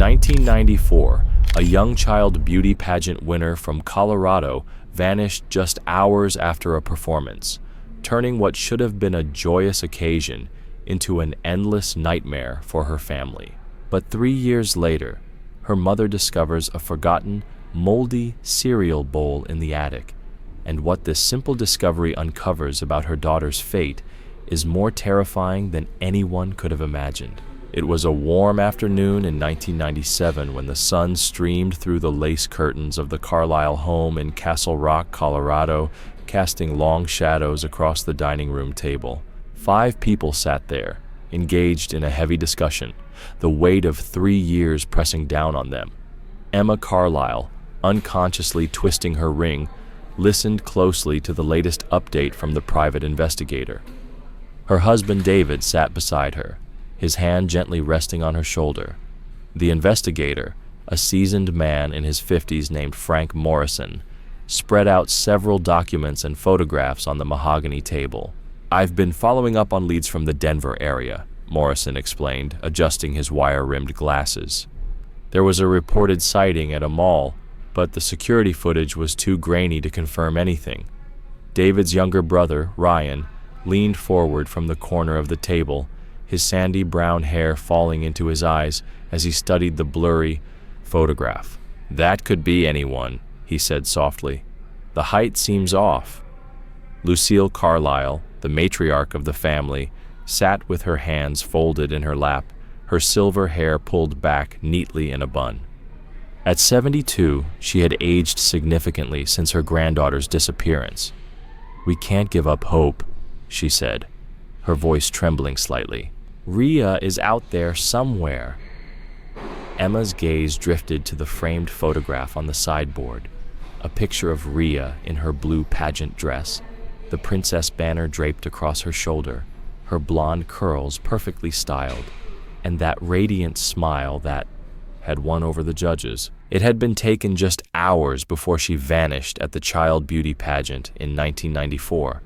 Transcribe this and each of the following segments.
1994, a young child beauty pageant winner from Colorado vanished just hours after a performance, turning what should have been a joyous occasion into an endless nightmare for her family. But 3 years later, her mother discovers a forgotten, moldy cereal bowl in the attic, and what this simple discovery uncovers about her daughter's fate is more terrifying than anyone could have imagined. It was a warm afternoon in 1997 when the sun streamed through the lace curtains of the Carlisle home in Castle Rock, Colorado, casting long shadows across the dining room table. 5 people sat there, engaged in a heavy discussion, the weight of 3 years pressing down on them. Emma Carlisle, unconsciously twisting her ring, listened closely to the latest update from the private investigator. Her husband David sat beside her, his hand gently resting on her shoulder. The investigator, a seasoned man in his 50s named Frank Morrison, spread out several documents and photographs on the mahogany table. "I've been following up on leads from the Denver area," Morrison explained, adjusting his wire-rimmed glasses. "There was a reported sighting at a mall, but the security footage was too grainy to confirm anything." David's younger brother, Ryan, leaned forward from the corner of the table, his sandy brown hair falling into his eyes as he studied the blurry photograph. "That could be anyone," he said softly. "The height seems off." Lucille Carlisle, the matriarch of the family, sat with her hands folded in her lap, her silver hair pulled back neatly in a bun. At 72, she had aged significantly since her granddaughter's disappearance. "We can't give up hope," she said, her voice trembling slightly. "Rhea is out there somewhere." Emma's gaze drifted to the framed photograph on the sideboard, a picture of Rhea in her blue pageant dress, the princess banner draped across her shoulder, her blonde curls perfectly styled, and that radiant smile that had won over the judges. It had been taken just hours before she vanished at the child beauty pageant in 1994.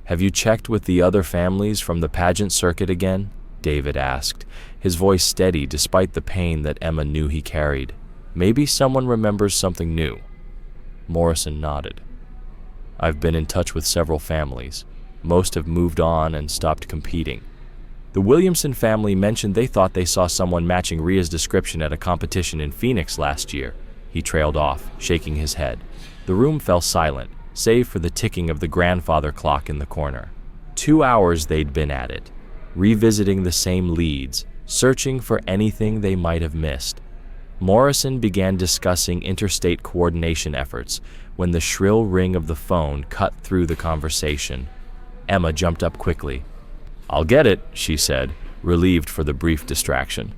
"Have you checked with the other families from the pageant circuit again?" David asked, his voice steady despite the pain that Emma knew he carried. "Maybe someone remembers something new." Morrison nodded. "I've been in touch with several families. Most have moved on and stopped competing. The Williamson family mentioned they thought they saw someone matching Rhea's description at a competition in Phoenix last year." He trailed off, shaking his head. The room fell silent, save for the ticking of the grandfather clock in the corner. 2 hours they'd been at it, revisiting the same leads, searching for anything they might have missed. Morrison began discussing interstate coordination efforts when the shrill ring of the phone cut through the conversation. Emma jumped up quickly. "I'll get it," she said, relieved for the brief distraction.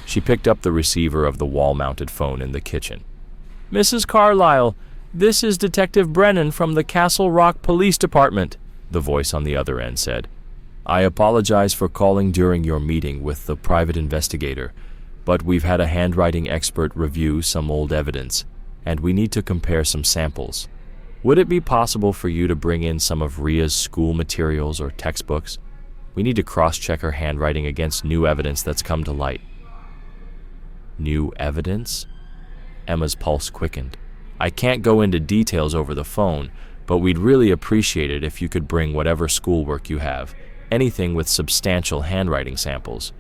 She picked up the receiver of the wall-mounted phone in the kitchen. "Mrs. Carlisle, this is Detective Brennan from the Castle Rock Police Department," the voice on the other end said. "I apologize for calling during your meeting with the private investigator, but we've had a handwriting expert review some old evidence, and we need to compare some samples. Would it be possible for you to bring in some of Rhea's school materials or textbooks? We need to cross-check her handwriting against new evidence that's come to light." "New evidence?" Emma's pulse quickened. "I can't go into details over the phone, but we'd really appreciate it if you could bring whatever schoolwork you have, anything with substantial handwriting samples."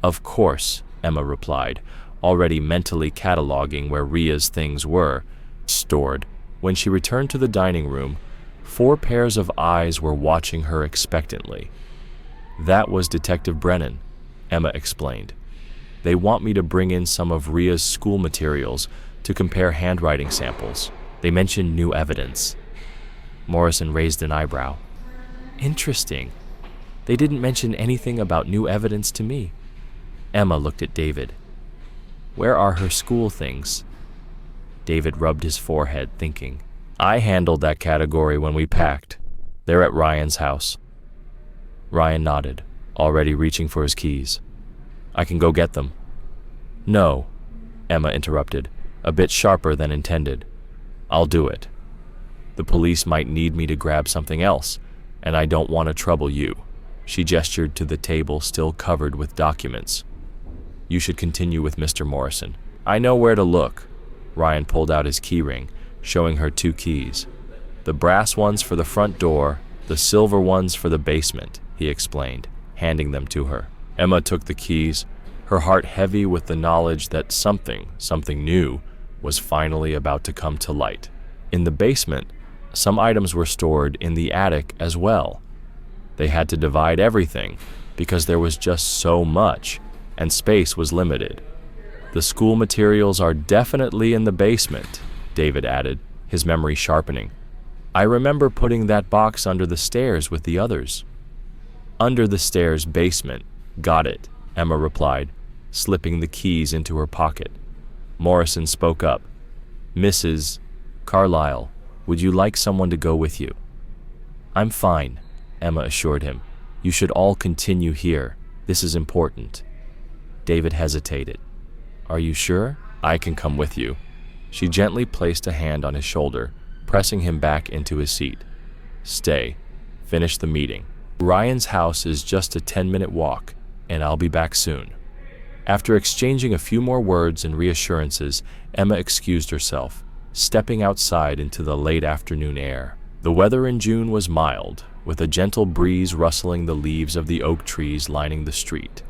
"Of course," Emma replied, already mentally cataloging where Rhea's things were stored. When she returned to the dining room, 4 pairs of eyes were watching her expectantly. "That was Detective Brennan," Emma explained. "They want me to bring in some of Rhea's school materials to compare handwriting samples. They mentioned new evidence." Morrison raised an eyebrow. "Interesting. They didn't mention anything about new evidence to me." Emma looked at David. "Where are her school things?" David rubbed his forehead, thinking. "I handled that category when we packed. They're at Ryan's house." Ryan nodded, already reaching for his keys. "I can go get them." "No," Emma interrupted, a bit sharper than intended. "I'll do it. The police might need me to grab something else, and I don't want to trouble you." She gestured to the table still covered with documents. You should continue with Mr. Morrison. I know where to look. Ryan pulled out his key ring, showing her 2 keys. The brass ones for the front door, the silver ones for the basement, he explained, handing them to her. Emma took the keys, her heart heavy with the knowledge that something new, was finally about to come to light. In the basement, some items were stored in the attic as well. They had to divide everything because there was just so much, and space was limited. The school materials are definitely in the basement, David added, his memory sharpening. I remember putting that box under the stairs with the others. Under the stairs basement. Got it, Emma replied, slipping the keys into her pocket. Morrison spoke up. Mrs. Carlyle, would you like someone to go with you? I'm fine, Emma assured him. You should all continue here. This is important. David hesitated. Are you sure? I can come with you. She gently placed a hand on his shoulder, pressing him back into his seat. Stay. Finish the meeting. Ryan's house is just a 10-minute walk, and I'll be back soon. After exchanging a few more words and reassurances, Emma excused herself, stepping outside into the late afternoon air. The weather in June was mild, with a gentle breeze rustling the leaves of the oak trees lining the street.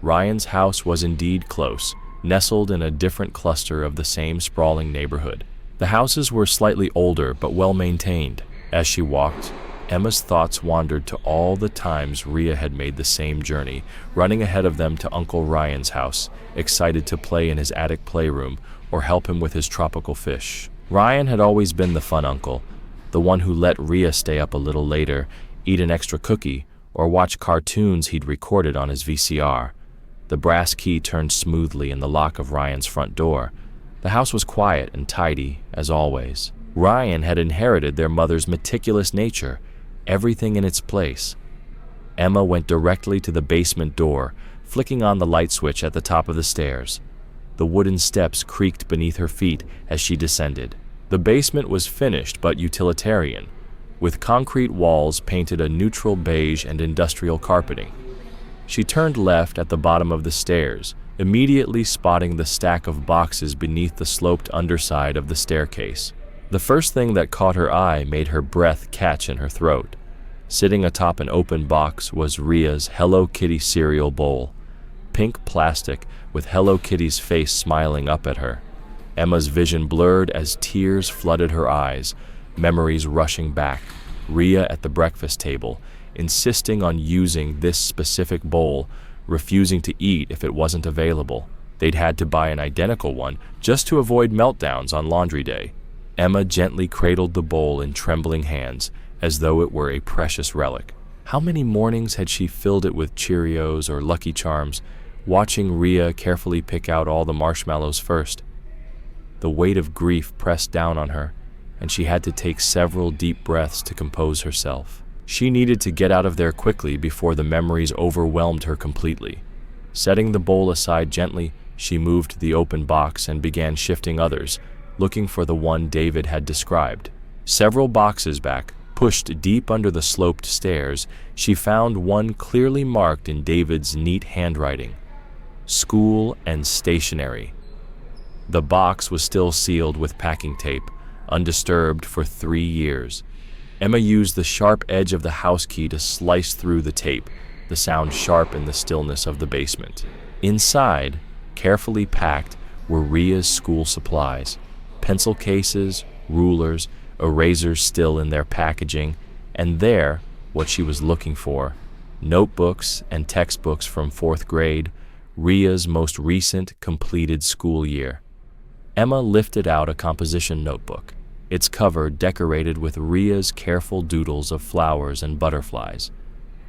Ryan's house was indeed close, nestled in a different cluster of the same sprawling neighborhood. The houses were slightly older but well maintained. As she walked, Emma's thoughts wandered to all the times Rhea had made the same journey, running ahead of them to Uncle Ryan's house, excited to play in his attic playroom or help him with his tropical fish. Ryan had always been the fun uncle, the one who let Rhea stay up a little later, eat an extra cookie, or watch cartoons he'd recorded on his VCR. The brass key turned smoothly in the lock of Ryan's front door. The house was quiet and tidy, as always. Ryan had inherited their mother's meticulous nature, everything in its place. Emma went directly to the basement door, flicking on the light switch at the top of the stairs. The wooden steps creaked beneath her feet as she descended. The basement was finished but utilitarian, with concrete walls painted a neutral beige and industrial carpeting. She turned left at the bottom of the stairs, immediately spotting the stack of boxes beneath the sloped underside of the staircase. The first thing that caught her eye made her breath catch in her throat. Sitting atop an open box was Rhea's Hello Kitty cereal bowl, pink plastic with Hello Kitty's face smiling up at her. Emma's vision blurred as tears flooded her eyes, memories rushing back. Rhea at the breakfast table, insisting on using this specific bowl, refusing to eat if it wasn't available. They'd had to buy an identical one just to avoid meltdowns on laundry day. Emma gently cradled the bowl in trembling hands, as though it were a precious relic. How many mornings had she filled it with Cheerios or Lucky Charms, watching Rhea carefully pick out all the marshmallows first? The weight of grief pressed down on her, and she had to take several deep breaths to compose herself. She needed to get out of there quickly before the memories overwhelmed her completely. Setting the bowl aside gently, she moved to the open box and began shifting others, looking for the one David had described. Several boxes back, pushed deep under the sloped stairs, she found one clearly marked in David's neat handwriting: School and Stationery. The box was still sealed with packing tape, undisturbed for 3 years. Emma used the sharp edge of the house key to slice through the tape, the sound sharp in the stillness of the basement. Inside, carefully packed, were Rhea's school supplies: pencil cases, rulers, erasers still in their packaging, and there, what she was looking for: notebooks and textbooks from 4th grade, Rhea's most recent completed school year. Emma lifted out a composition notebook, its cover decorated with Rhea's careful doodles of flowers and butterflies.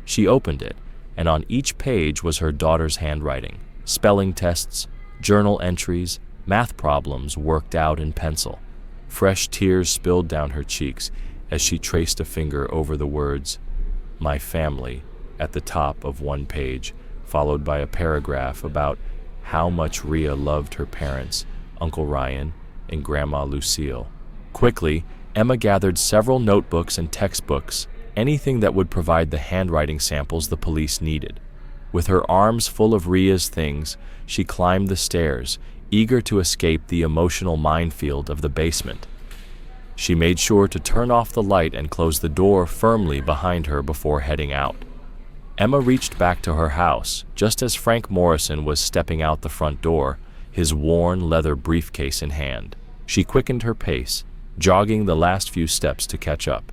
She opened it, and on each page was her daughter's handwriting: spelling tests, journal entries, math problems worked out in pencil. Fresh tears spilled down her cheeks as she traced a finger over the words, "My family," at the top of one page, followed by a paragraph about how much Rhea loved her parents, Uncle Ryan and Grandma Lucille. Quickly, Emma gathered several notebooks and textbooks, anything that would provide the handwriting samples the police needed. With her arms full of Ria's things, she climbed the stairs, eager to escape the emotional minefield of the basement. She made sure to turn off the light and close the door firmly behind her before heading out. Emma reached back to her house just as Frank Morrison was stepping out the front door, his worn leather briefcase in hand. She quickened her pace, jogging the last few steps to catch up.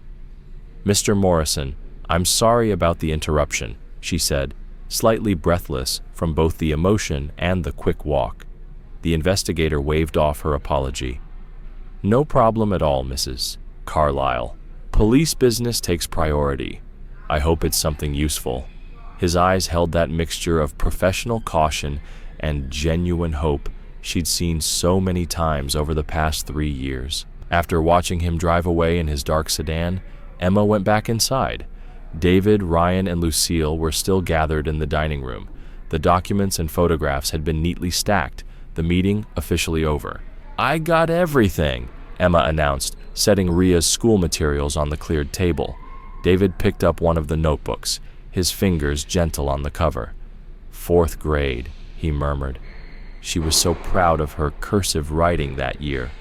"Mr. Morrison, I'm sorry about the interruption," she said, slightly breathless from both the emotion and the quick walk. The investigator waved off her apology. "No problem at all, Mrs. Carlyle. Police business takes priority. I hope it's something useful." His eyes held that mixture of professional caution and genuine hope she'd seen so many times over the past 3 years. After watching him drive away in his dark sedan, Emma went back inside. David, Ryan, and Lucille were still gathered in the dining room. The documents and photographs had been neatly stacked, the meeting officially over. "I got everything," Emma announced, setting Ria's school materials on the cleared table. David picked up one of the notebooks, his fingers gentle on the cover. "4th grade," he murmured. She was so proud of her cursive writing that year.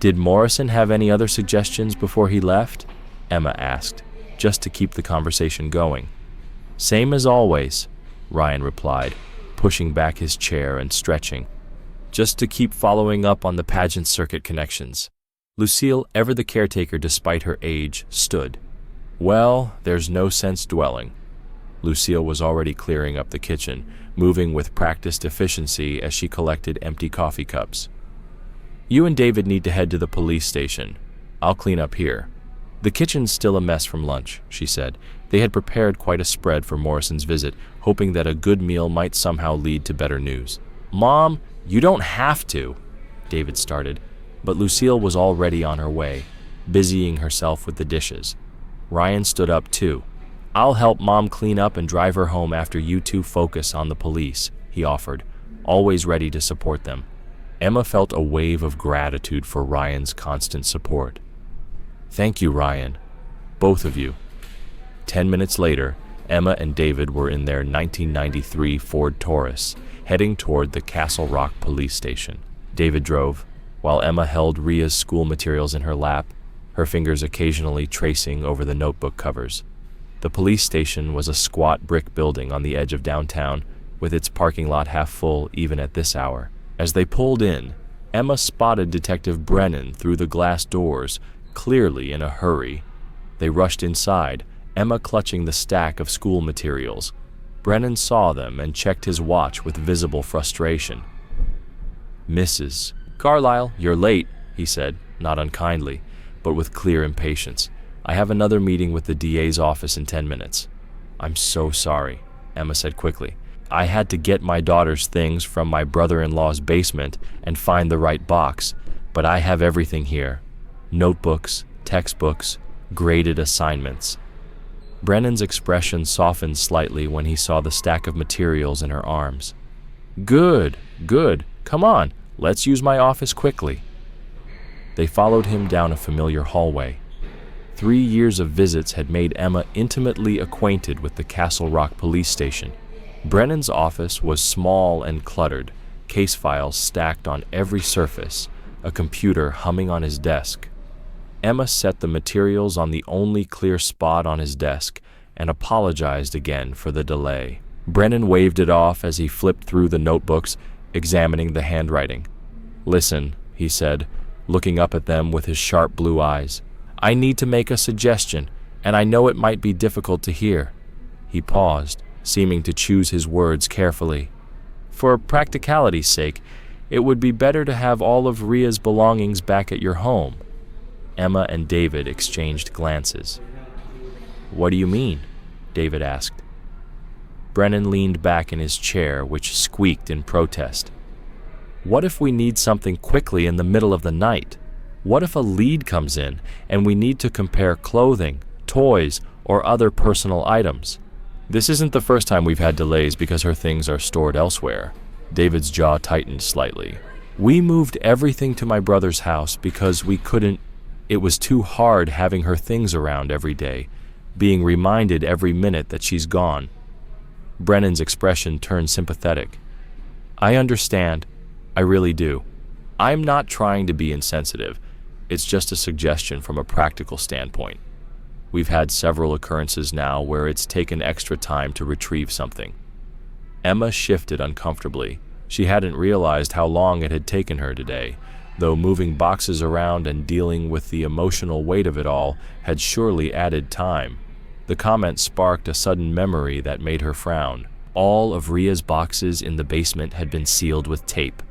"Did Morrison have any other suggestions before he left?" Emma asked, just to keep the conversation going. "Same as always," Ryan replied, pushing back his chair and stretching. "Just to keep following up on the pageant circuit connections." Lucille, ever the caretaker despite her age, stood. "Well, there's no sense dwelling." Lucille was already clearing up the kitchen, moving with practiced efficiency as she collected empty coffee cups. "You and David need to head to the police station. I'll clean up here." "The kitchen's still a mess from lunch," she said. They had prepared quite a spread for Morrison's visit, hoping that a good meal might somehow lead to better news. "Mom, you don't have to," David started, but Lucille was already on her way, busying herself with the dishes. Ryan stood up too. "I'll help Mom clean up and drive her home after you two focus on the police," he offered, always ready to support them. Emma felt a wave of gratitude for Ryan's constant support. "Thank you, Ryan. Both of you." 10 minutes later, Emma and David were in their 1993 Ford Taurus, heading toward the Castle Rock police station. David drove, while Emma held Ria's school materials in her lap, her fingers occasionally tracing over the notebook covers. The police station was a squat brick building on the edge of downtown, with its parking lot half full even at this hour. As they pulled in, Emma spotted Detective Brennan through the glass doors, clearly in a hurry. They rushed inside, Emma clutching the stack of school materials. Brennan saw them and checked his watch with visible frustration. "Mrs. Carlyle, you're late," he said, not unkindly, but with clear impatience. "I have another meeting with the DA's office in 10 minutes. "I'm so sorry," Emma said quickly. "I had to get my daughter's things from my brother-in-law's basement and find the right box, but I have everything here. Notebooks, textbooks, graded assignments." Brennan's expression softened slightly when he saw the stack of materials in her arms. Good. Come on, let's use my office quickly." They followed him down a familiar hallway. 3 years of visits had made Emma intimately acquainted with the Castle Rock police station. Brennan's office was small and cluttered, case files stacked on every surface, a computer humming on his desk. Emma set the materials on the only clear spot on his desk and apologized again for the delay. Brennan waved it off as he flipped through the notebooks, examining the handwriting. "Listen," he said, looking up at them with his sharp blue eyes. "I need to make a suggestion, and I know it might be difficult to hear." He paused, seeming to choose his words carefully. "For practicality's sake, it would be better to have all of Ria's belongings back at your home." Emma and David exchanged glances. "What do you mean?" David asked. Brennan leaned back in his chair, which squeaked in protest. "What if we need something quickly in the middle of the night? What if a lead comes in and we need to compare clothing, toys, or other personal items?" "This isn't the first time we've had delays because her things are stored elsewhere." David's jaw tightened slightly. "We moved everything to my brother's house because we couldn't. It was too hard having her things around every day, being reminded every minute that she's gone." Brennan's expression turned sympathetic. I understand. I really do. I'm not trying to be insensitive. It's just a suggestion from a practical standpoint. We've had several occurrences now where it's taken extra time to retrieve something. Emma shifted uncomfortably. She hadn't realized how long it had taken her today, though moving boxes around and dealing with the emotional weight of it all had surely added time. The comment sparked a sudden memory that made her frown. All of Ria's boxes in the basement had been sealed with tape.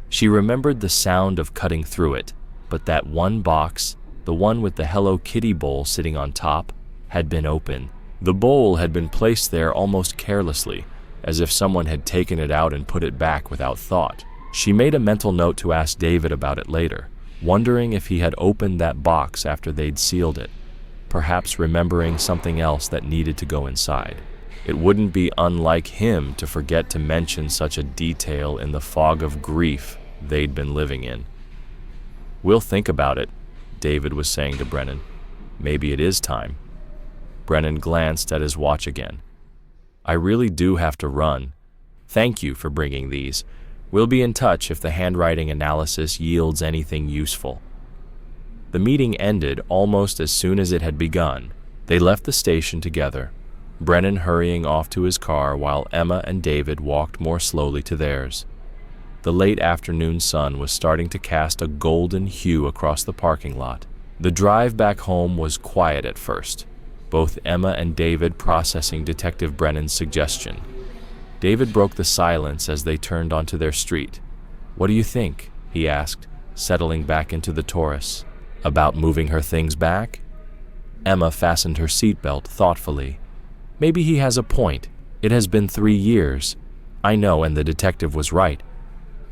She remembered the sound of cutting through it, but that one box, the one with the Hello Kitty bowl sitting on top, had been open. The bowl had been placed there almost carelessly, as if someone had taken it out and put it back without thought. She made a mental note to ask David about it later, wondering if he had opened that box after they'd sealed it, perhaps remembering something else that needed to go inside. It wouldn't be unlike him to forget to mention such a detail in the fog of grief they'd been living in. We'll think about it, David was saying to Brennan. Maybe it is time. Brennan glanced at his watch again. I really do have to run. Thank you for bringing these. We'll be in touch if the handwriting analysis yields anything useful. The meeting ended almost as soon as it had begun. They left the station together, Brennan hurrying off to his car while Emma and David walked more slowly to theirs. The late afternoon sun was starting to cast a golden hue across the parking lot. The drive back home was quiet at first, both Emma and David processing Detective Brennan's suggestion. David broke the silence as they turned onto their street. What do you think? He asked, settling back into the Taurus. About moving her things back? Emma fastened her seatbelt thoughtfully. Maybe he has a point. It has been 3 years. I know, and the detective was right.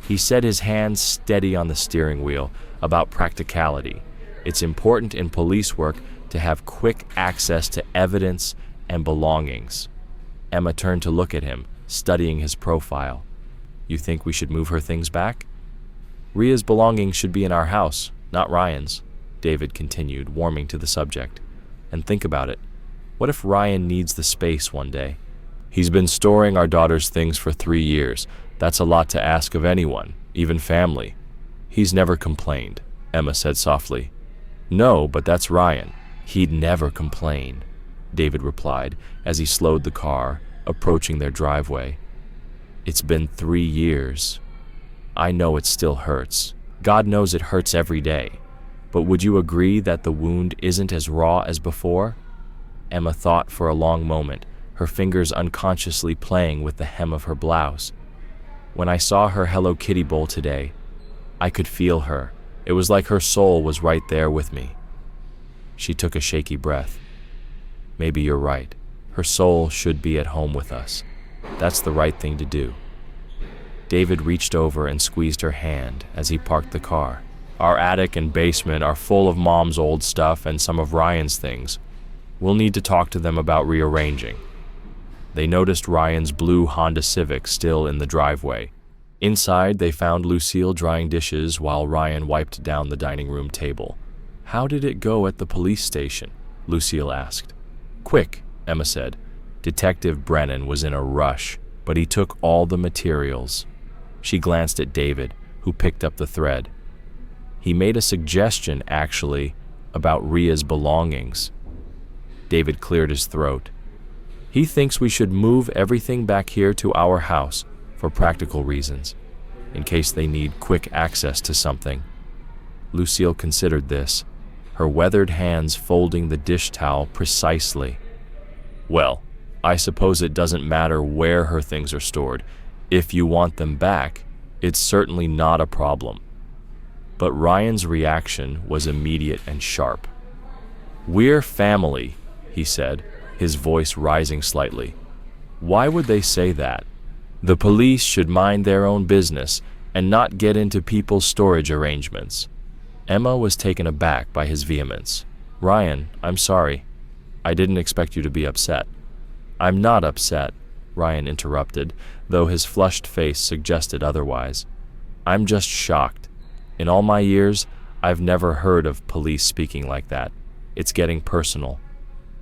He set his hands steady on the steering wheel about practicality. It's important in police work to have quick access to evidence and belongings. Emma turned to look at him, studying his profile. You think we should move her things back? Ria's belongings should be in our house, not Ryan's, David continued, warming to the subject. And think about it. What if Ryan needs the space one day? He's been storing our daughter's things for 3 years. That's a lot to ask of anyone, even family. He's never complained, Emma said softly. No, but that's Ryan. He'd never complain, David replied as he slowed the car, approaching their driveway. It's been 3 years. I know it still hurts. God knows it hurts every day. But would you agree that the wound isn't as raw as before? Emma thought for a long moment, her fingers unconsciously playing with the hem of her blouse. When I saw her Hello Kitty bowl today, I could feel her. It was like her soul was right there with me. She took a shaky breath. Maybe you're right. Her soul should be at home with us. That's the right thing to do. David reached over and squeezed her hand as he parked the car. Our attic and basement are full of Mom's old stuff and some of Ryan's things. We'll need to talk to them about rearranging. They noticed Ryan's blue Honda Civic still in the driveway. Inside, they found Lucille drying dishes while Ryan wiped down the dining room table. How did it go at the police station? Lucille asked. Quick, Emma said. Detective Brennan was in a rush, but he took all the materials. She glanced at David, who picked up the thread. He made a suggestion, actually, about Ria's belongings. David cleared his throat. He thinks we should move everything back here to our house for practical reasons, in case they need quick access to something. Lucille considered this, her weathered hands folding the dish towel precisely. Well, I suppose it doesn't matter where her things are stored. If you want them back, it's certainly not a problem. But Ryan's reaction was immediate and sharp. We're family, he said, his voice rising slightly. Why would they say that? The police should mind their own business and not get into people's storage arrangements. Emma was taken aback by his vehemence. Ryan, I'm sorry. I didn't expect you to be upset. I'm not upset, Ryan interrupted, though his flushed face suggested otherwise. I'm just shocked. In all my years, I've never heard of police speaking like that. It's getting personal.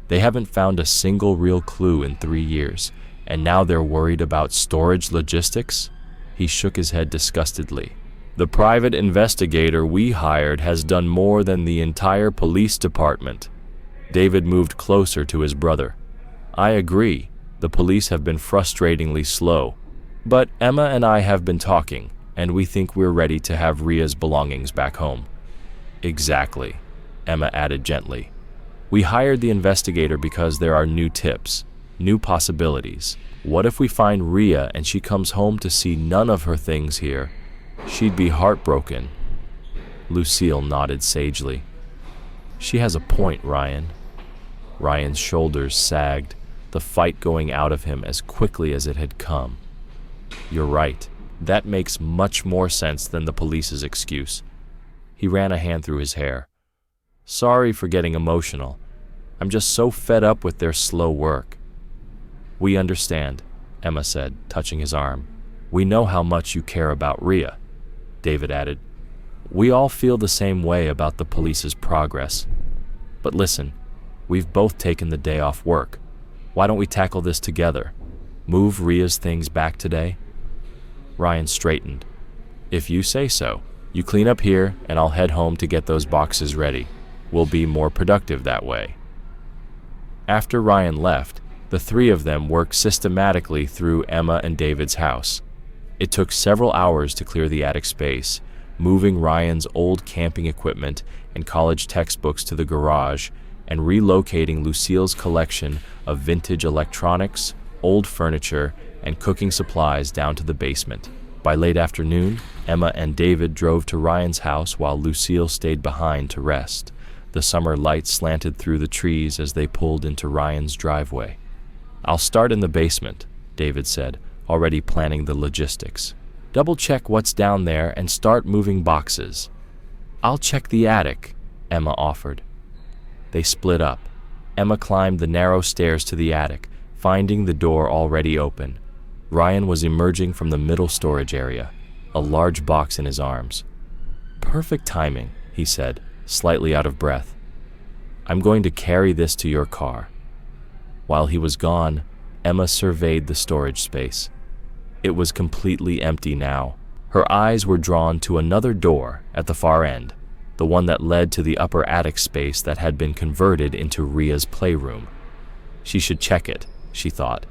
They haven't found a single real clue in 3 years, And now they're worried about storage logistics? He shook his head disgustedly. The private investigator we hired has done more than the entire police department. David moved closer to his brother. I agree, the police have been frustratingly slow. But Emma and I have been talking, and we think we're ready to have Ria's belongings back home. Exactly, Emma added gently. We hired the investigator because there are new tips, new possibilities. What if we find Ria and she comes home to see none of her things here? She'd be heartbroken. Lucille nodded sagely. She has a point, Ryan. Ryan's shoulders sagged, the fight going out of him as quickly as it had come. You're right. That makes much more sense than the police's excuse. He ran a hand through his hair. Sorry for getting emotional. I'm just so fed up with their slow work. We understand, Emma said, touching his arm. We know how much you care about Ria, David added. We all feel the same way about the police's progress. But listen, we've both taken the day off work. Why don't we tackle this together? Move Ria's things back today? Ryan straightened. If you say so. You clean up here, and I'll head home to get those boxes ready. We'll be more productive that way. After Ryan left, the three of them worked systematically through Emma and David's house. It took several hours to clear the attic space, moving Ryan's old camping equipment and college textbooks to the garage, and relocating Lucille's collection of vintage electronics, old furniture, and cooking supplies down to the basement. By late afternoon, Emma and David drove to Ryan's house while Lucille stayed behind to rest. The summer light slanted through the trees as they pulled into Ryan's driveway. I'll start in the basement, David said, already planning the logistics. Double-check what's down there and start moving boxes. I'll check the attic, Emma offered. They split up. Emma climbed the narrow stairs to the attic, finding the door already open. Ryan was emerging from the middle storage area, a large box in his arms. Perfect timing, he said, slightly out of breath. I'm going to carry this to your car. While he was gone, Emma surveyed the storage space. It was completely empty now. Her eyes were drawn to another door at the far end, the one that led to the upper attic space that had been converted into Ria's playroom. She should check it, she thought,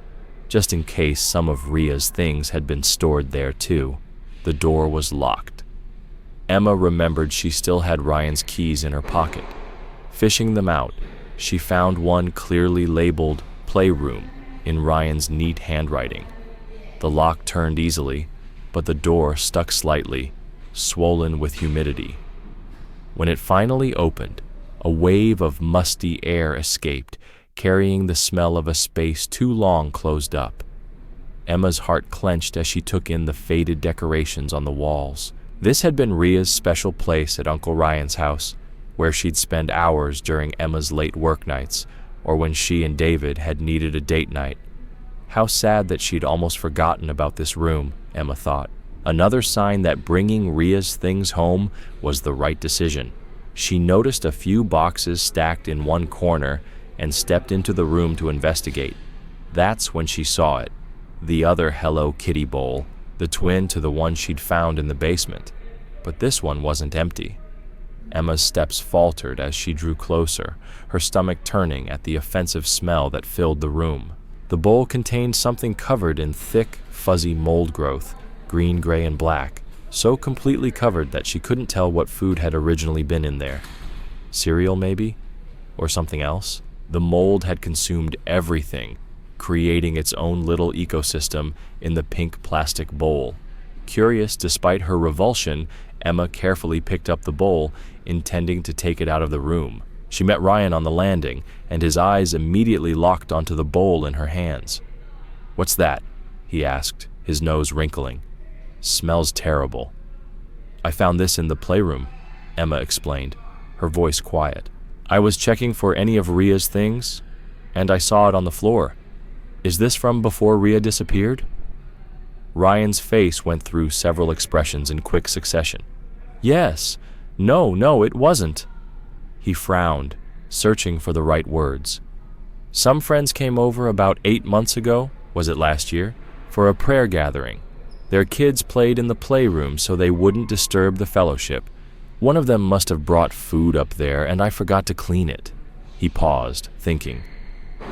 just in case some of Ria's things had been stored there too. The door was locked. Emma remembered she still had Ryan's keys in her pocket. Fishing them out, she found one clearly labeled Playroom in Ryan's neat handwriting. The lock turned easily, but the door stuck slightly, swollen with humidity. When it finally opened, a wave of musty air escaped, carrying the smell of a space too long closed up. Emma's heart clenched as she took in the faded decorations on the walls. This had been Ria's special place at Uncle Ryan's house, where she'd spend hours during Emma's late work nights, or when she and David had needed a date night. How sad that she'd almost forgotten about this room, Emma thought. Another sign that bringing Ria's things home was the right decision. She noticed a few boxes stacked in one corner and stepped into the room to investigate. That's when she saw it, the other Hello Kitty bowl, the twin to the one she'd found in the basement. But this one wasn't empty. Emma's steps faltered as she drew closer, her stomach turning at the offensive smell that filled the room. The bowl contained something covered in thick, fuzzy mold growth, green, gray, and black, so completely covered that she couldn't tell what food had originally been in there. Cereal, maybe? Or something else? The mold had consumed everything, creating its own little ecosystem in the pink plastic bowl. Curious despite her revulsion, Emma carefully picked up the bowl, intending to take it out of the room. She met Ryan on the landing, and his eyes immediately locked onto the bowl in her hands. "What's that?" he asked, his nose wrinkling. "Smells terrible." "I found this in the playroom," Emma explained, her voice quiet. "I was checking for any of Ria's things, and I saw it on the floor. Is this from before Ria disappeared?" Ryan's face went through several expressions in quick succession. "Yes. No, it wasn't." He frowned, searching for the right words. "Some friends came over about 8 months ago, Was it last year? For a prayer gathering. Their kids played in the playroom so they wouldn't disturb the fellowship. One of them must have brought food up there and I forgot to clean it. He paused, thinking.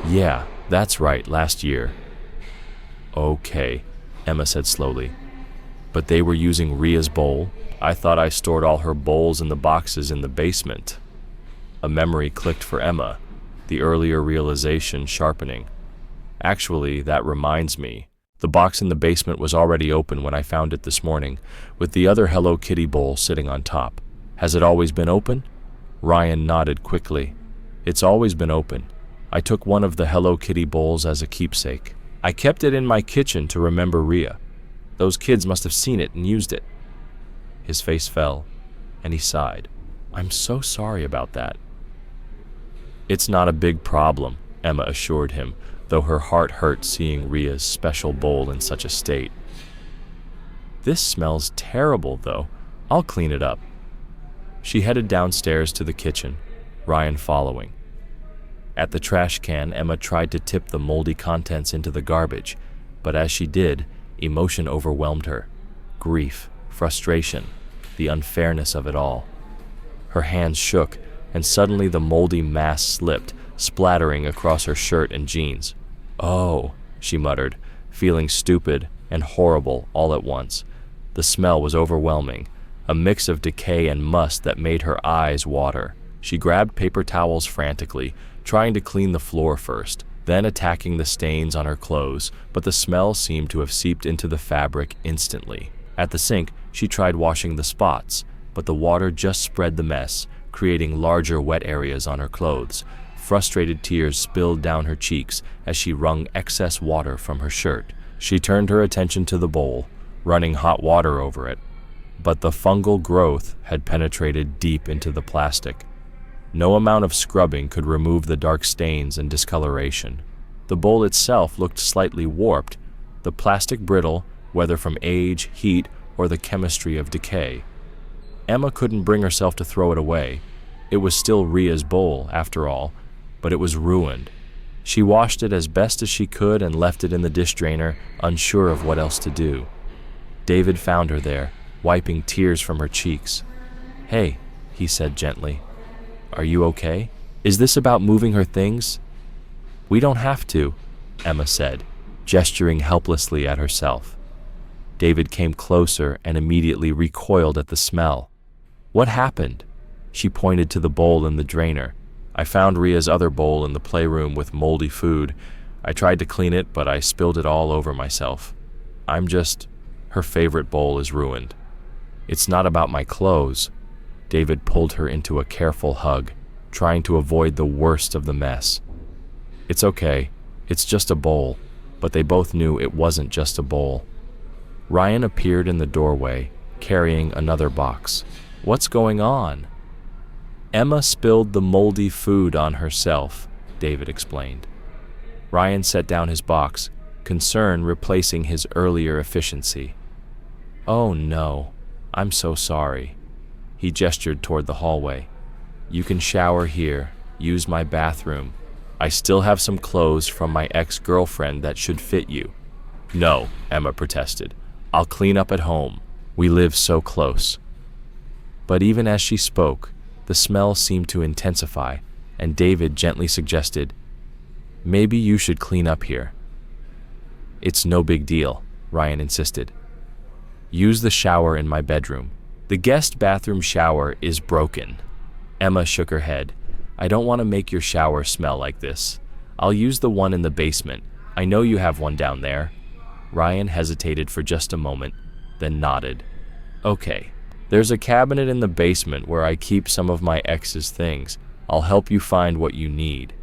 Yeah, that's right, last year. Okay, Emma said slowly. But they were using Ria's bowl? I thought I stored all her bowls in the boxes in the basement. A memory clicked for Emma, the earlier realization sharpening. Actually, that reminds me. The box in the basement was already open when I found it this morning, with the other Hello Kitty bowl sitting on top. Has it always been open? Ryan nodded quickly. It's always been open. I took one of the Hello Kitty bowls as a keepsake. I kept it in my kitchen to remember Ria. Those kids must have seen it and used it. His face fell, and he sighed. I'm so sorry about that. It's not a big problem, Emma assured him, though her heart hurt seeing Ria's special bowl in such a state. This smells terrible, though. I'll clean it up. She headed downstairs to the kitchen, Ryan following. At the trash can, Emma tried to tip the moldy contents into the garbage, but as she did, emotion overwhelmed her. Grief, frustration, the unfairness of it all. Her hands shook, and suddenly the moldy mass slipped, splattering across her shirt and jeans. Oh, she muttered, feeling stupid and horrible all at once. The smell was overwhelming, a mix of decay and must that made her eyes water. She grabbed paper towels frantically, trying to clean the floor first, then attacking the stains on her clothes, but the smell seemed to have seeped into the fabric instantly. At the sink, she tried washing the spots, but the water just spread the mess, creating larger wet areas on her clothes. Frustrated tears spilled down her cheeks as she wrung excess water from her shirt. She turned her attention to the bowl, running hot water over it. But the fungal growth had penetrated deep into the plastic. No amount of scrubbing could remove the dark stains and discoloration. The bowl itself looked slightly warped, the plastic brittle, whether from age, heat, or the chemistry of decay. Emma couldn't bring herself to throw it away. It was still Ria's bowl, after all, but it was ruined. She washed it as best as she could and left it in the dish drainer, unsure of what else to do. David found her there, wiping tears from her cheeks. Hey, he said gently. Are you okay? Is this about moving her things? We don't have to, Emma said, gesturing helplessly at herself. David came closer and immediately recoiled at the smell. What happened? She pointed to the bowl in the drainer. I found Ria's other bowl in the playroom with moldy food. I tried to clean it, but I spilled it all over myself. Her favorite bowl is ruined. It's not about my clothes. David pulled her into a careful hug, trying to avoid the worst of the mess. It's okay. It's just a bowl. But they both knew it wasn't just a bowl. Ryan appeared in the doorway, carrying another box. What's going on? Emma spilled the moldy food on herself, David explained. Ryan set down his box, concern replacing his earlier efficiency. Oh no, I'm so sorry. He gestured toward the hallway. You can shower here, use my bathroom. I still have some clothes from my ex-girlfriend that should fit you. No, Emma protested. I'll clean up at home. We live so close. But even as she spoke, the smell seemed to intensify, and David gently suggested, maybe you should clean up here. It's no big deal, Ryan insisted. Use the shower in my bedroom. The guest bathroom shower is broken. Emma shook her head. I don't want to make your shower smell like this. I'll use the one in the basement. I know you have one down there. Ryan hesitated for just a moment, then nodded. Okay. There's a cabinet in the basement where I keep some of my ex's things. I'll help you find what you need.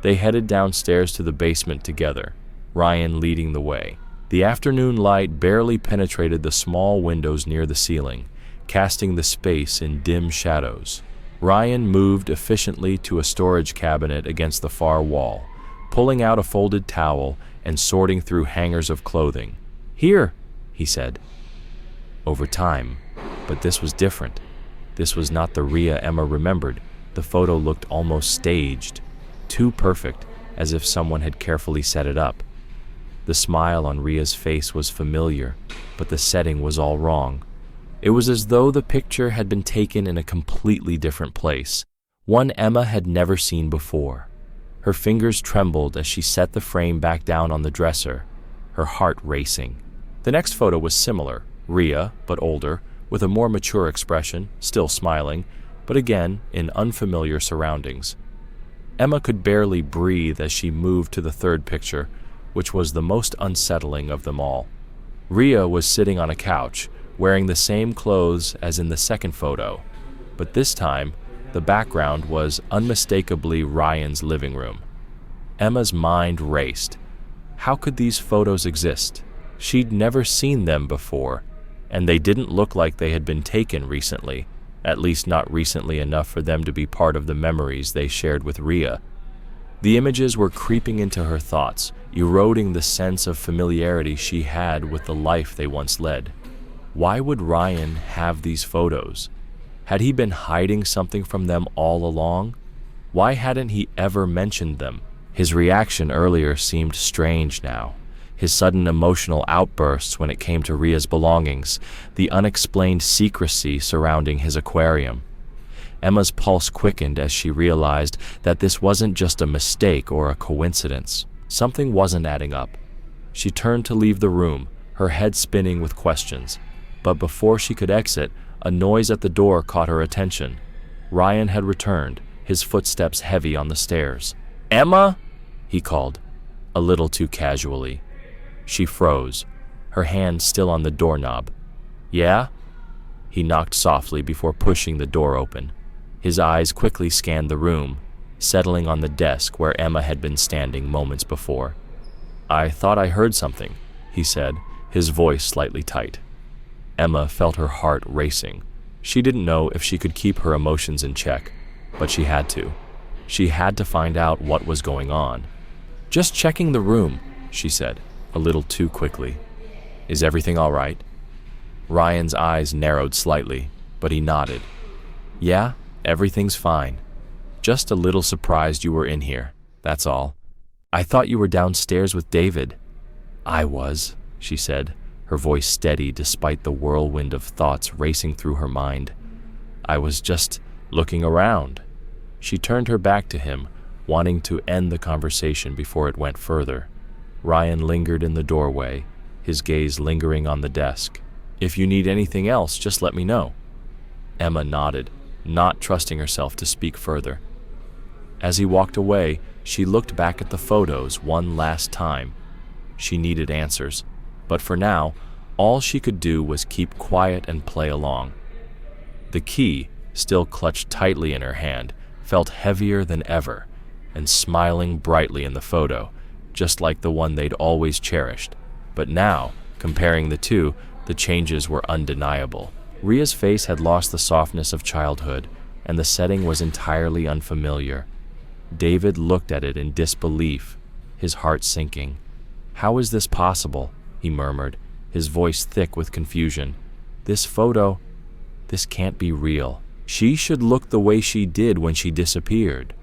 They headed downstairs to the basement together, Ryan leading the way. The afternoon light barely penetrated the small windows near the ceiling, casting the space in dim shadows. Ryan moved efficiently to a storage cabinet against the far wall, pulling out a folded towel and sorting through hangers of clothing. Here, he said. Over time, but this was different. This was not the Ria Emma remembered. The photo looked almost staged, too perfect, as if someone had carefully set it up. The smile on Ria's face was familiar, but the setting was all wrong. It was as though the picture had been taken in a completely different place, one Emma had never seen before. Her fingers trembled as she set the frame back down on the dresser, her heart racing. The next photo was similar, Ria, but older, with a more mature expression, still smiling, but again in unfamiliar surroundings. Emma could barely breathe as she moved to the third picture, which was the most unsettling of them all. Ria was sitting on a couch, wearing the same clothes as in the second photo, but this time, the background was unmistakably Ryan's living room. Emma's mind raced. How could these photos exist? She'd never seen them before, and they didn't look like they had been taken recently, at least not recently enough for them to be part of the memories they shared with Ria. The images were creeping into her thoughts, eroding the sense of familiarity she had with the life they once led. Why would Ryan have these photos? Had he been hiding something from them all along? Why hadn't he ever mentioned them? His reaction earlier seemed strange now. His sudden emotional outbursts when it came to Ria's belongings, the unexplained secrecy surrounding his aquarium. Emma's pulse quickened as she realized that this wasn't just a mistake or a coincidence. Something wasn't adding up. She turned to leave the room, her head spinning with questions. But before she could exit, a noise at the door caught her attention. Ryan had returned, his footsteps heavy on the stairs. "Emma?" he called, a little too casually. She froze, her hand still on the doorknob. "Yeah?" He knocked softly before pushing the door open. His eyes quickly scanned the room, settling on the desk where Emma had been standing moments before. "I thought I heard something," he said, his voice slightly tight. Emma felt her heart racing. She didn't know if she could keep her emotions in check, but she had to. She had to find out what was going on. "Just checking the room," she said, a little too quickly. "Is everything all right?" Ryan's eyes narrowed slightly, but he nodded. "Yeah, everything's fine. Just a little surprised you were in here, that's all. I thought you were downstairs with David." "I was," she said, her voice steady despite the whirlwind of thoughts racing through her mind. "I was just looking around." She turned her back to him, wanting to end the conversation before it went further. Ryan lingered in the doorway, his gaze lingering on the desk. "If you need anything else, just let me know." Emma nodded, not trusting herself to speak further. As he walked away, she looked back at the photos one last time. She needed answers, but for now, all she could do was keep quiet and play along. The key, still clutched tightly in her hand, felt heavier than ever, and smiling brightly in the photo, just like the one they'd always cherished. But now, comparing the two, the changes were undeniable. Ria's face had lost the softness of childhood, and the setting was entirely unfamiliar. David looked at it in disbelief, his heart sinking. "How is this possible?" he murmured, his voice thick with confusion. "This photo, this can't be real. She should look the way she did when she disappeared."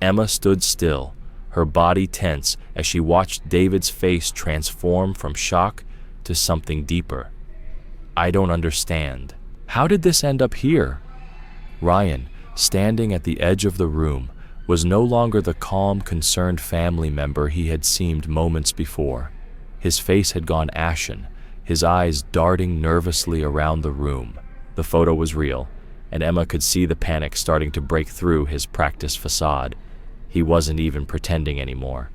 Emma stood still, her body tense as she watched David's face transform from shock to something deeper. "I don't understand. How did this end up here?" Ryan, standing at the edge of the room, was no longer the calm, concerned family member he had seemed moments before. His face had gone ashen, his eyes darting nervously around the room. The photo was real, and Emma could see the panic starting to break through his practiced facade. He wasn't even pretending anymore.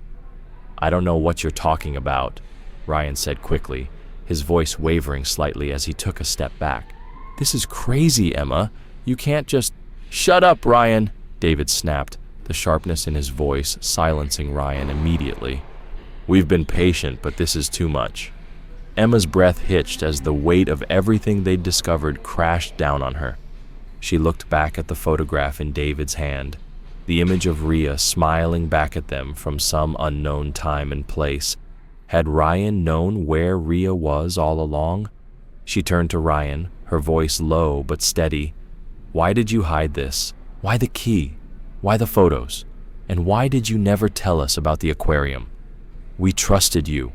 "I don't know what you're talking about," Ryan said quickly, his voice wavering slightly as he took a step back. "This is crazy, Emma. You can't just—" "Shut up, Ryan," David snapped, the sharpness in his voice silencing Ryan immediately. "We've been patient, but this is too much." Emma's breath hitched as the weight of everything they'd discovered crashed down on her. She looked back at the photograph in David's hand, the image of Ria smiling back at them from some unknown time and place. Had Ryan known where Ria was all along? She turned to Ryan, her voice low but steady. "Why did you hide this? Why the key? Why the photos? And why did you never tell us about the aquarium? We trusted you.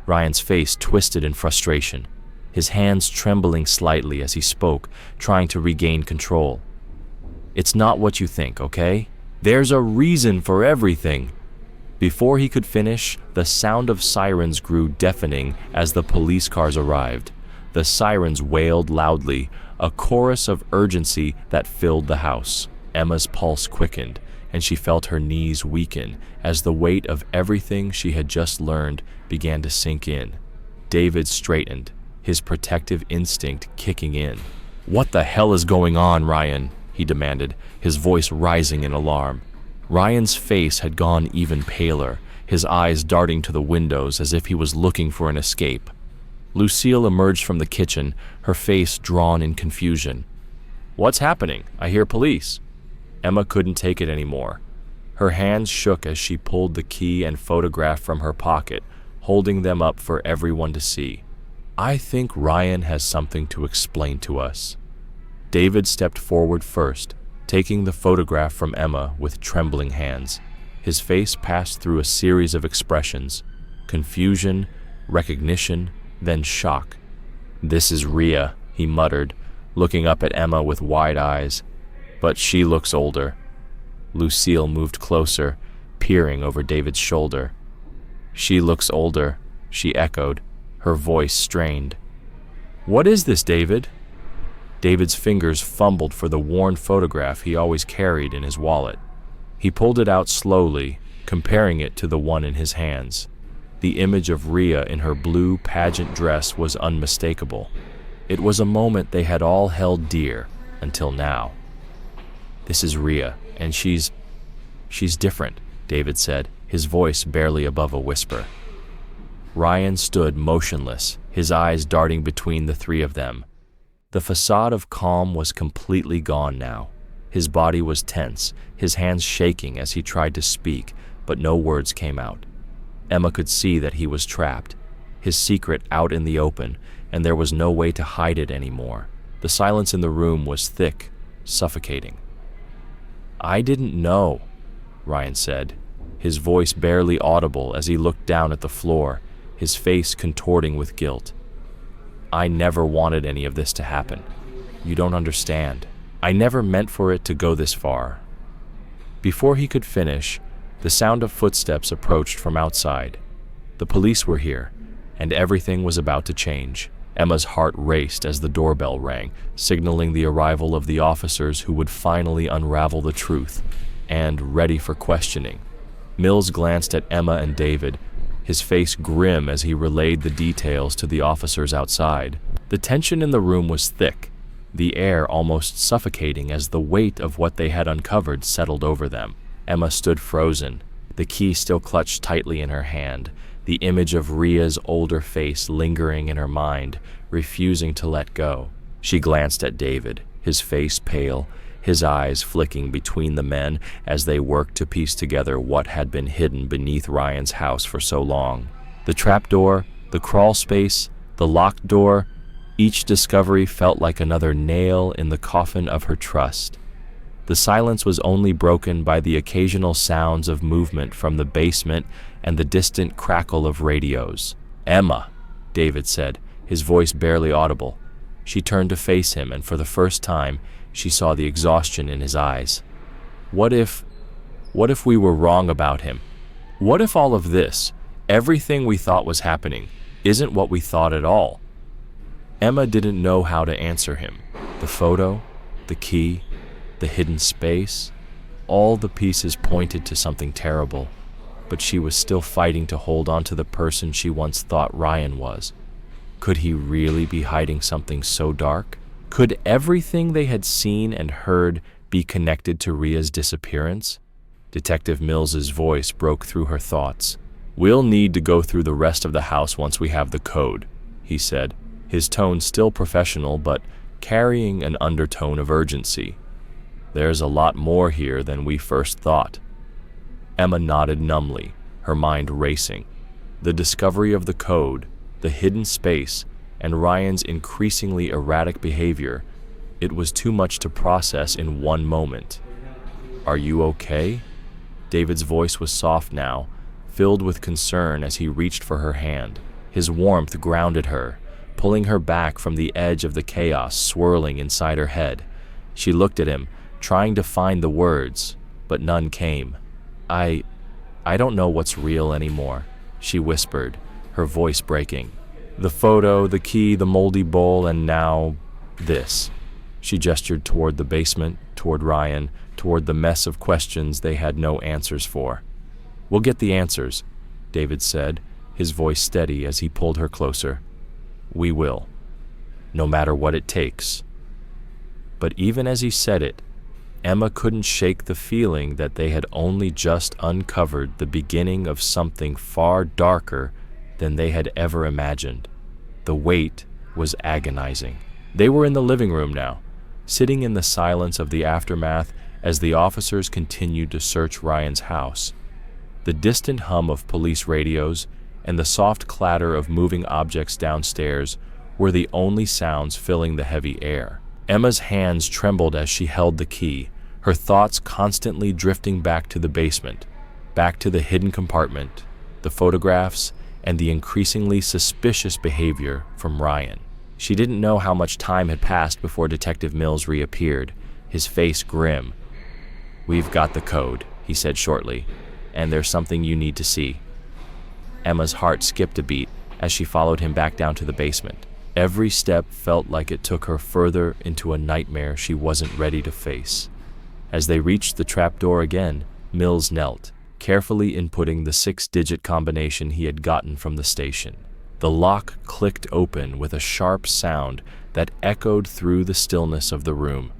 Ryan's face twisted in frustration, his hands trembling slightly as he spoke, trying to regain control. "It's not what you think, okay? There's a reason for everything." Before he could finish, the sound of sirens grew deafening as the police cars arrived. The sirens wailed loudly, a chorus of urgency that filled the house. Emma's pulse quickened, and she felt her knees weaken as the weight of everything she had just learned began to sink in. David straightened, his protective instinct kicking in. "What the hell is going on, Ryan?" he demanded, his voice rising in alarm. Ryan's face had gone even paler, his eyes darting to the windows as if he was looking for an escape. Lucille emerged from the kitchen, her face drawn in confusion. "What's happening? I hear police." Emma couldn't take it anymore. Her hands shook as she pulled the key and photograph from her pocket, holding them up for everyone to see. "I think Ryan has something to explain to us." David stepped forward first, taking the photograph from Emma with trembling hands. His face passed through a series of expressions: confusion, recognition, then shock. "This is Rhea," he muttered, looking up at Emma with wide eyes. "But she looks older." Lucille moved closer, peering over David's shoulder. "She looks older," she echoed, her voice strained. "What is this, David?" David's fingers fumbled for the worn photograph he always carried in his wallet. He pulled it out slowly, comparing it to the one in his hands. The image of Rhea in her blue pageant dress was unmistakable. It was a moment they had all held dear until now. "This is Rhea, and she's different," David said, his voice barely above a whisper. Ryan stood motionless, his eyes darting between the three of them. The facade of calm was completely gone now. His body was tense, his hands shaking as he tried to speak, but no words came out. Emma could see that he was trapped, his secret out in the open, and there was no way to hide it anymore. The silence in the room was thick, suffocating. "I didn't know," Ryan said, his voice barely audible as he looked down at the floor, his face contorting with guilt. "I never wanted any of this to happen. You don't understand. I never meant for it to go this far." Before he could finish, the sound of footsteps approached from outside. The police were here, and everything was about to change. Emma's heart raced as the doorbell rang, signaling the arrival of the officers who would finally unravel the truth, and ready for questioning. Mills glanced at Emma and David, his face grim as he relayed the details to the officers outside. The tension in the room was thick, the air almost suffocating as the weight of what they had uncovered settled over them. Emma stood frozen, the key still clutched tightly in her hand, the image of Rhea's older face lingering in her mind, refusing to let go. She glanced at David, his face pale, his eyes flicking between the men as they worked to piece together what had been hidden beneath Ryan's house for so long. The trapdoor, the crawl space, the locked door, each discovery felt like another nail in the coffin of her trust. The silence was only broken by the occasional sounds of movement from the basement and the distant crackle of radios. "Emma," David said, his voice barely audible. She turned to face him, and for the first time, she saw the exhaustion in his eyes. What if we were wrong about him? What if all of this, everything we thought was happening, isn't what we thought at all? Emma didn't know how to answer him. The photo, the key, the hidden space, all the pieces pointed to something terrible, but she was still fighting to hold on to the person she once thought Ryan was. Could he really be hiding something so dark? Could everything they had seen and heard be connected to Rhea's disappearance? Detective Mills's voice broke through her thoughts. "We'll need to go through the rest of the house once we have the code," he said, his tone still professional but carrying an undertone of urgency. "There's a lot more here than we first thought." Emma nodded numbly, her mind racing. The discovery of the code, the hidden space, and Ryan's increasingly erratic behavior, it was too much to process in one moment. "Are you okay?" David's voice was soft now, filled with concern as he reached for her hand. His warmth grounded her, pulling her back from the edge of the chaos swirling inside her head. She looked at him, trying to find the words, but none came. I don't know what's real anymore," she whispered, her voice breaking. "The photo, the key, the moldy bowl, and now this." She gestured toward the basement, toward Ryan, toward the mess of questions they had no answers for. "We'll get the answers," David said, his voice steady as he pulled her closer. "We will, no matter what it takes." But even as he said it, Emma couldn't shake the feeling that they had only just uncovered the beginning of something far darker than they had ever imagined. The weight was agonizing. They were in the living room now, sitting in the silence of the aftermath as the officers continued to search Ryan's house. The distant hum of police radios and the soft clatter of moving objects downstairs were the only sounds filling the heavy air. Emma's hands trembled as she held the key, her thoughts constantly drifting back to the basement, back to the hidden compartment, the photographs, and the increasingly suspicious behavior from Ryan. She didn't know how much time had passed before Detective Mills reappeared, his face grim. "We've got the code," he said shortly, "and there's something you need to see." Emma's heart skipped a beat as she followed him back down to the basement. Every step felt like it took her further into a nightmare she wasn't ready to face. As they reached the trapdoor again, Mills knelt, carefully inputting the 6-digit combination he had gotten from the station. The lock clicked open with a sharp sound that echoed through the stillness of the room.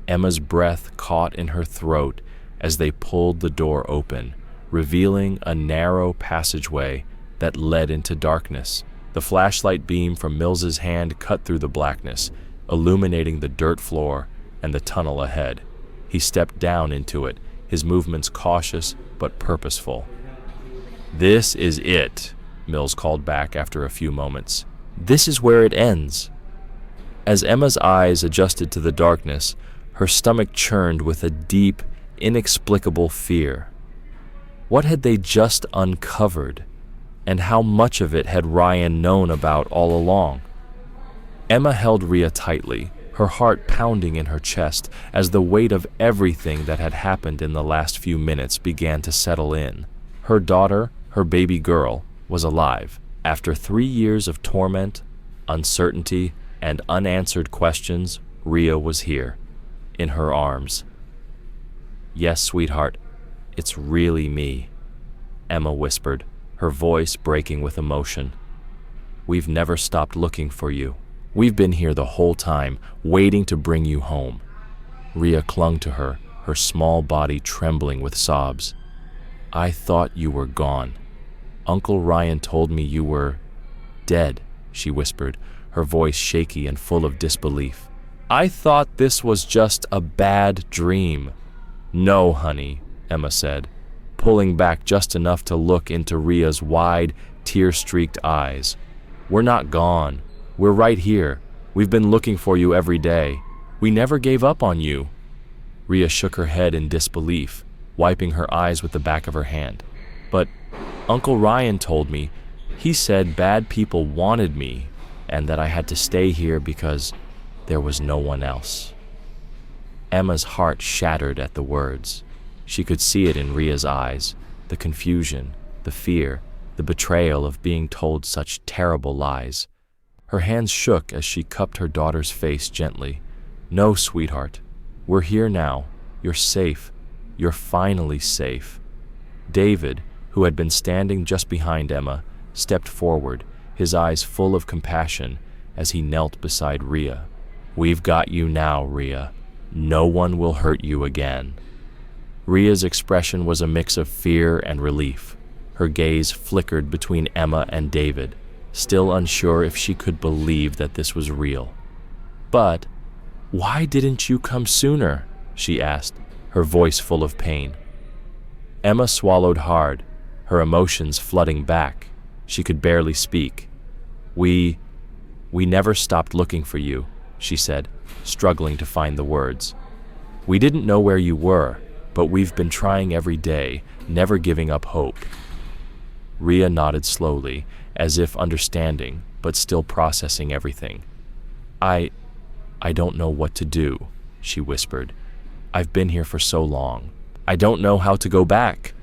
Emma's breath caught in her throat as they pulled the door open, revealing a narrow passageway that led into darkness. The flashlight beam from Mills's hand cut through the blackness, illuminating the dirt floor and the tunnel ahead. He stepped down into it, his movements cautious but purposeful. "This is it," Mills called back after a few moments. "This is where it ends." As Emma's eyes adjusted to the darkness, her stomach churned with a deep, inexplicable fear. What had they just uncovered, and how much of it had Ryan known about all along? Emma held Rhea tightly, her heart pounding in her chest as the weight of everything that had happened in the last few minutes began to settle in. Her daughter, her baby girl, was alive. After 3 years of torment, uncertainty, and unanswered questions, Rhea was here, in her arms. "Yes, sweetheart, it's really me," Emma whispered, her voice breaking with emotion. "We've never stopped looking for you. We've been here the whole time, waiting to bring you home." Rhea clung to her, her small body trembling with sobs. "I thought you were gone. Uncle Ryan told me you were dead," she whispered, her voice shaky and full of disbelief. "I thought this was just a bad dream." "No, honey," Emma said, pulling back just enough to look into Rhea's wide, tear-streaked eyes. "We're not gone. We're right here. We've been looking for you every day. We never gave up on you." Rhea shook her head in disbelief, wiping her eyes with the back of her hand. "But Uncle Ryan told me. He said bad people wanted me, and that I had to stay here because there was no one else." Emma's heart shattered at the words. She could see it in Rhea's eyes, the confusion, the fear, the betrayal of being told such terrible lies. Her hands shook as she cupped her daughter's face gently. "No, sweetheart. We're here now. You're safe. You're finally safe." David, who had been standing just behind Emma, stepped forward, his eyes full of compassion as he knelt beside Rhea. "We've got you now, Rhea. No one will hurt you again." Rhea's expression was a mix of fear and relief. Her gaze flickered between Emma and David, still unsure if she could believe that this was real. "But why didn't you come sooner?" she asked, her voice full of pain. Emma swallowed hard, her emotions flooding back. She could barely speak. We never stopped looking for you," she said, struggling to find the words. "We didn't know where you were, but we've been trying every day, never giving up hope." Rhea nodded slowly, as if understanding, but still processing everything. I don't know what to do," she whispered. "I've been here for so long. I don't know how to go back."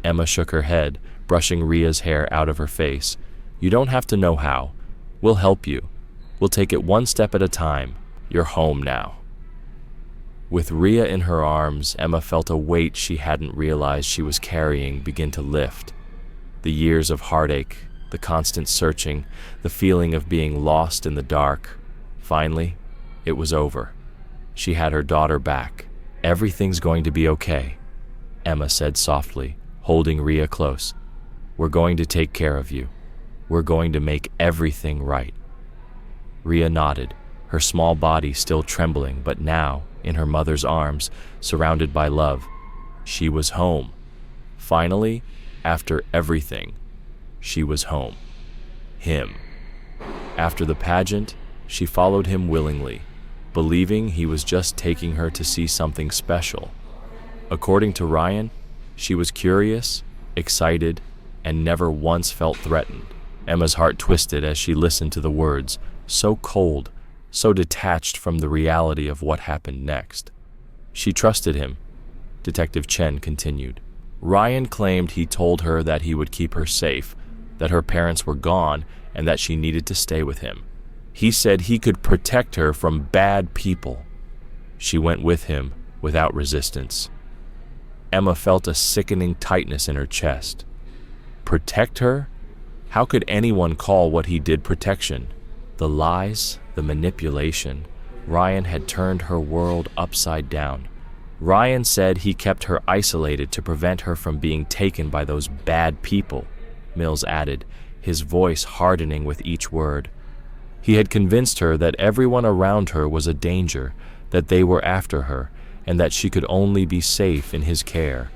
Emma shook her head, brushing Ria's hair out of her face. "You don't have to know how. We'll help you. We'll take it one step at a time. You're home now." With Ria in her arms, Emma felt a weight she hadn't realized she was carrying begin to lift. The years of heartache, the constant searching, the feeling of being lost in the dark. Finally, it was over. She had her daughter back. "Everything's going to be okay," Emma said softly, holding Ria close. "We're going to take care of you. We're going to make everything right." Ria nodded, her small body still trembling, but now, in her mother's arms, surrounded by love. She was home. Finally, after everything, she was home. Him. After the pageant, she followed him willingly, believing he was just taking her to see something special. According to Ryan, she was curious, excited, and never once felt threatened. Emma's heart twisted as she listened to the words, so cold, so detached from the reality of what happened next. She trusted him, Detective Chen continued. Ryan claimed he told her that he would keep her safe, that her parents were gone, and that she needed to stay with him. He said he could protect her from bad people. She went with him without resistance. Emma felt a sickening tightness in her chest. Protect her? How could anyone call what he did protection? The lies, the manipulation. Ryan had turned her world upside down. Ryan said he kept her isolated to prevent her from being taken by those bad people, Mills added, his voice hardening with each word. He had convinced her that everyone around her was a danger, that they were after her, and that she could only be safe in his care.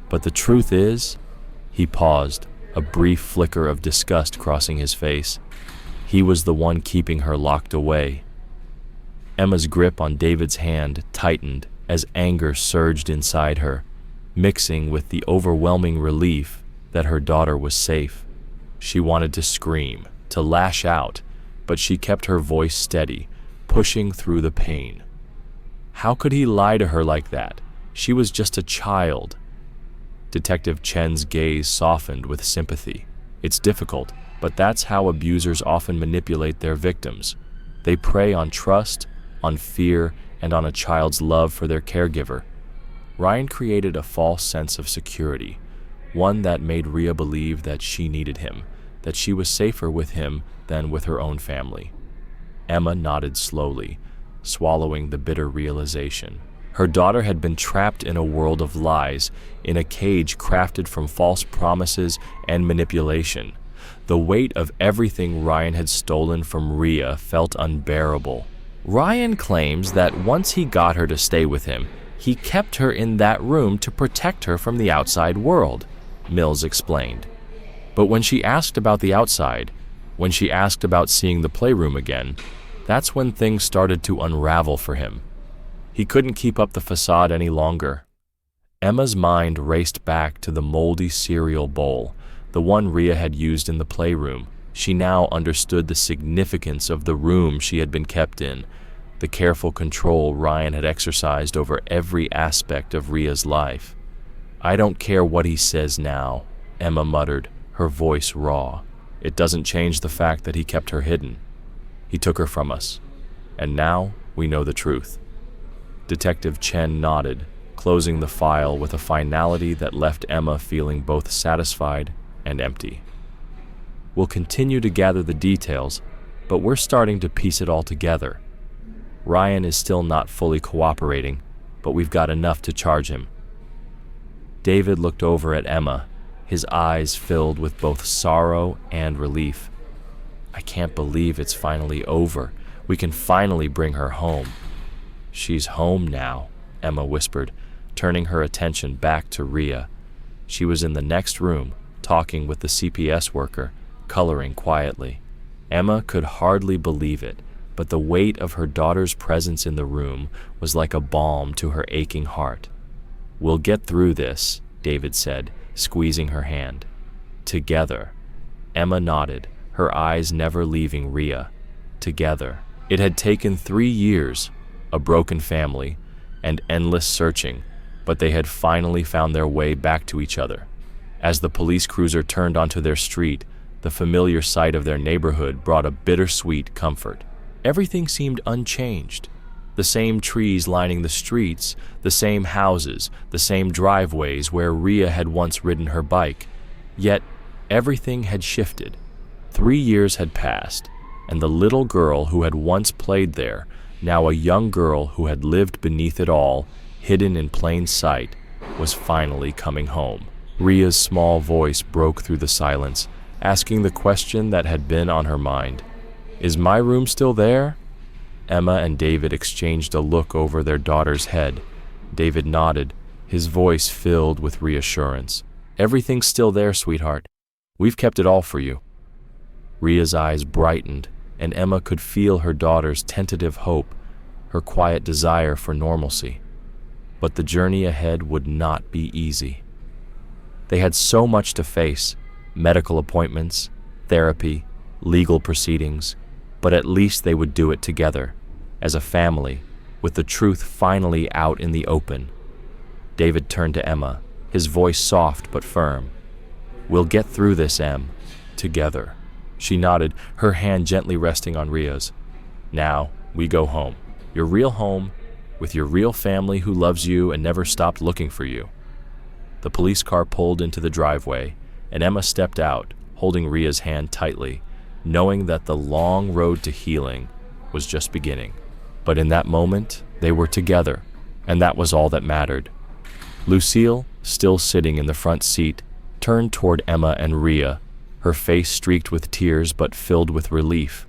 But the truth is, he paused, a brief flicker of disgust crossing his face. He was the one keeping her locked away. Emma's grip on David's hand tightened as anger surged inside her, mixing with the overwhelming relief that her daughter was safe. She wanted to scream, to lash out, but she kept her voice steady, pushing through the pain. How could he lie to her like that? She was just a child. Detective Chen's gaze softened with sympathy. It's difficult, but that's how abusers often manipulate their victims. They prey on trust, on fear, and on a child's love for their caregiver. Ryan created a false sense of security, one that made Ria believe that she needed him, that she was safer with him than with her own family. Emma nodded slowly, swallowing the bitter realization. Her daughter had been trapped in a world of lies, in a cage crafted from false promises and manipulation. The weight of everything Ryan had stolen from Ria felt unbearable. Ryan claims that once he got her to stay with him, he kept her in that room to protect her from the outside world, Mills explained. But when she asked about the outside, when she asked about seeing the playroom again, that's when things started to unravel for him. He couldn't keep up the facade any longer. Emma's mind raced back to the moldy cereal bowl, the one Ria had used in the playroom. She now understood the significance of the room she had been kept in, the careful control Ryan had exercised over every aspect of Ria's life. "I don't care what he says now," Emma muttered, her voice raw. "It doesn't change the fact that he kept her hidden. He took her from us, and now we know the truth." Detective Chen nodded, closing the file with a finality that left Emma feeling both satisfied and empty. "We'll continue to gather the details, but we're starting to piece it all together. Ryan is still not fully cooperating, but we've got enough to charge him." David looked over at Emma, his eyes filled with both sorrow and relief. "I can't believe it's finally over. We can finally bring her home." "She's home now," Emma whispered, turning her attention back to Ria. She was in the next room, talking with the CPS worker, coloring quietly. Emma could hardly believe it, but the weight of her daughter's presence in the room was like a balm to her aching heart. "We'll get through this," David said, squeezing her hand. "Together." Emma nodded, her eyes never leaving Rhea. Together. It had taken 3 years, a broken family, and endless searching, but they had finally found their way back to each other. As the police cruiser turned onto their street, the familiar sight of their neighborhood brought a bittersweet comfort. Everything seemed unchanged. The same trees lining the streets, the same houses, the same driveways where Rhea had once ridden her bike. Yet, everything had shifted. 3 years had passed, and the little girl who had once played there, now a young girl who had lived beneath it all, hidden in plain sight, was finally coming home. Rhea's small voice broke through the silence, asking the question that had been on her mind. "Is my room still there?" Emma and David exchanged a look over their daughter's head. David nodded, his voice filled with reassurance. "Everything's still there, sweetheart. We've kept it all for you." Rhea's eyes brightened, and Emma could feel her daughter's tentative hope, her quiet desire for normalcy. But the journey ahead would not be easy. They had so much to face: medical appointments, therapy, legal proceedings, but at least they would do it together, as a family, with the truth finally out in the open. David turned to Emma, his voice soft but firm. "We'll get through this, Em, together." She nodded, her hand gently resting on Rhea's. "Now, we go home. Your real home, with your real family who loves you and never stopped looking for you." The police car pulled into the driveway, and Emma stepped out, holding Rhea's hand tightly, knowing that the long road to healing was just beginning. But in that moment, they were together, and that was all that mattered. Lucille, still sitting in the front seat, turned toward Emma and Rhea, her face streaked with tears but filled with relief.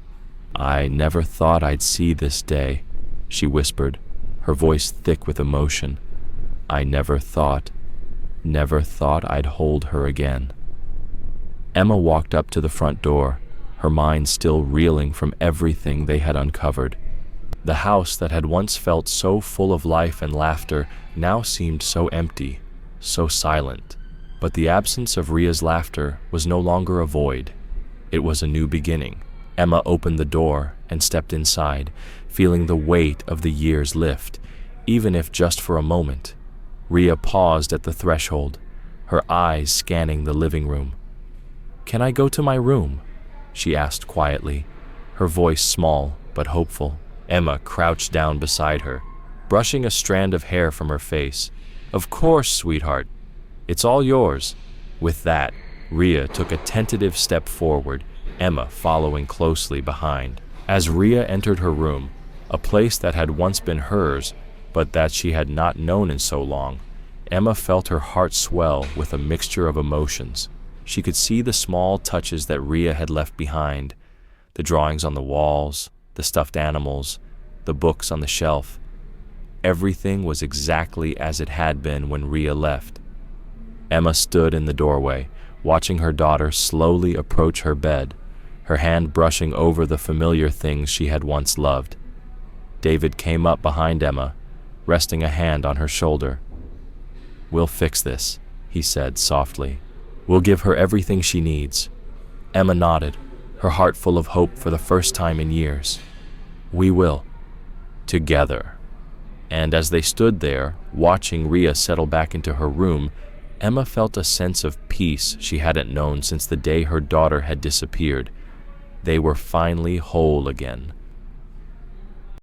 "I never thought I'd see this day," she whispered, her voice thick with emotion. "I never thought I'd hold her again." Emma walked up to the front door, her mind still reeling from everything they had uncovered. The house that had once felt so full of life and laughter now seemed so empty, so silent. But the absence of Rhea's laughter was no longer a void. It was a new beginning. Emma opened the door and stepped inside, feeling the weight of the years lift, even if just for a moment. Rhea paused at the threshold, her eyes scanning the living room. "Can I go to my room?" she asked quietly, her voice small but hopeful. Emma crouched down beside her, brushing a strand of hair from her face. "Of course, sweetheart. It's all yours." With that, Rhea took a tentative step forward, Emma following closely behind. As Rhea entered her room, a place that had once been hers, but that she had not known in so long, Emma felt her heart swell with a mixture of emotions. She could see the small touches that Rhea had left behind, the drawings on the walls, the stuffed animals, the books on the shelf. Everything was exactly as it had been when Rhea left. Emma stood in the doorway, watching her daughter slowly approach her bed, her hand brushing over the familiar things she had once loved. David came up behind Emma, resting a hand on her shoulder. "We'll fix this," he said softly. "We'll give her everything she needs." Emma nodded, her heart full of hope for the first time in years. "We will. Together." And as they stood there, watching Rhea settle back into her room, Emma felt a sense of peace she hadn't known since the day her daughter had disappeared. They were finally whole again,